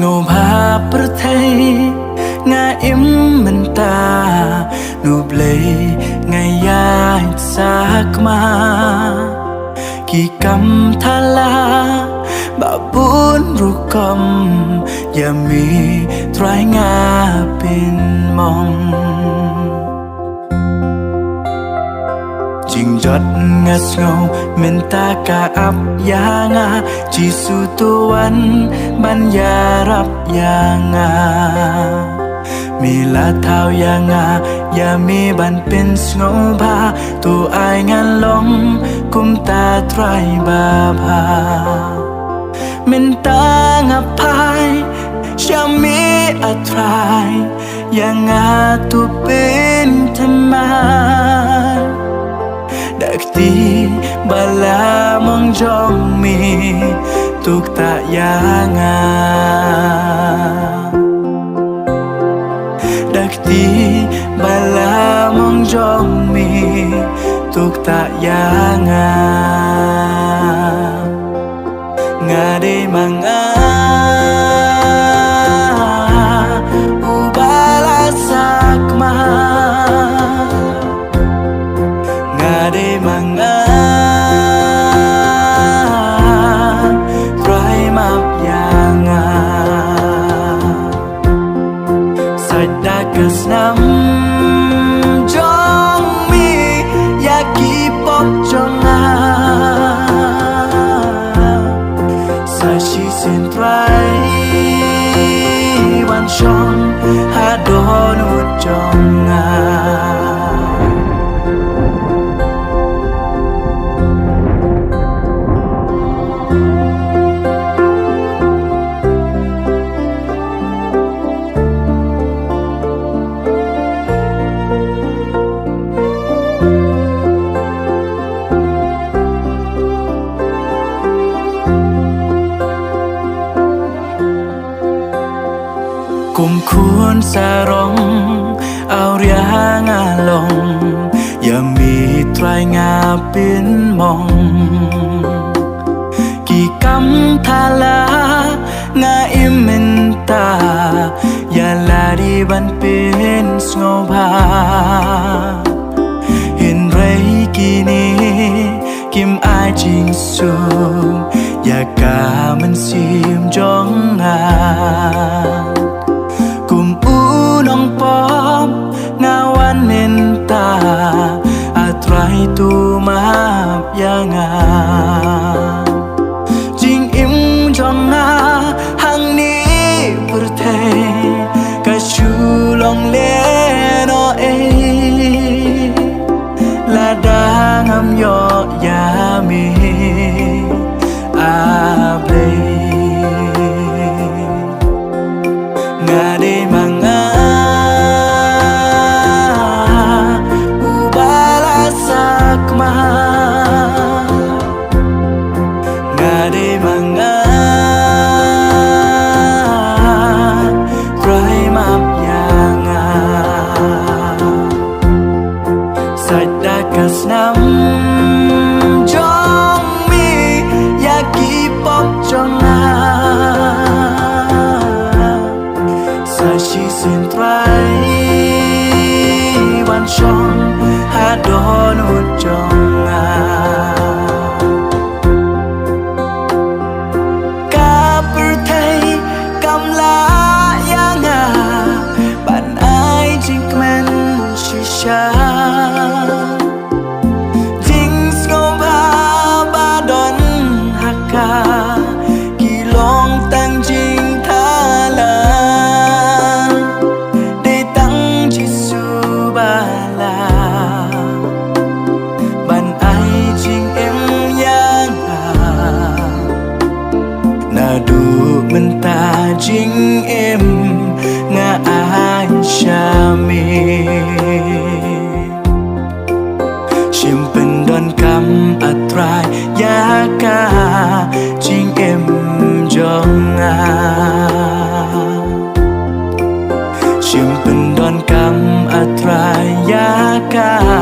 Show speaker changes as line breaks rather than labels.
ngô ba bờ thay ngã im mình ta nụ plei ngày ya sa kma kỳ cầm tha la bà bốn ru cầm ya mi trai ngã bên mong chinh giọt ngã sâu mình ta cả ấp ya ngã chỉ su tuan ban ya rap ya ngãมีลาเท้ายังอย่ามีบันเป็นสงบาตัวอายงานลงกุมตาไตรบาพามินตางับพายจะมีอะไรยังตัวเป็นธรรมะดักตีบาลามองจองมีตุกตายังdi bala mong jong mi tuk ta ya nga de manga u bala sakma nga de manga try map ya nga Sadakas nam jong mi yaki pop jonga sashi sin try wan shong hadon ut jongaกุมควรสารองเอาเรียงาลงอย่ามีไตรงาเป็นมองกี่กำทาลางาอิมเมนตาอย่าลาดีบันเป็นสงบาเห็นไรกี่นี้กิมอายจริงสูงอยากกามันซิมจองกุมอูน้องปอมงาวันเมนตาอาไตรตูมาบยางาจิงอิมจองหังนี้ประเทศกะชูลองเลนอเอลาดางามยอยามีอาเบงาde manga ubala sakma nga de manga try map yanga sadakas nam jong mi yaki pop jonga Sashi sin try wan shong hadon ut jonga ka per thai kam la yanga ban ai jing kmen shisha jing skoba ba don hakka ki long tang jing tha la mình ta chính em ngã ai cha mi chiêm bên đón cắm atrai ya ca chính em cho ngà chiêm bên đón cắm atrai ya ca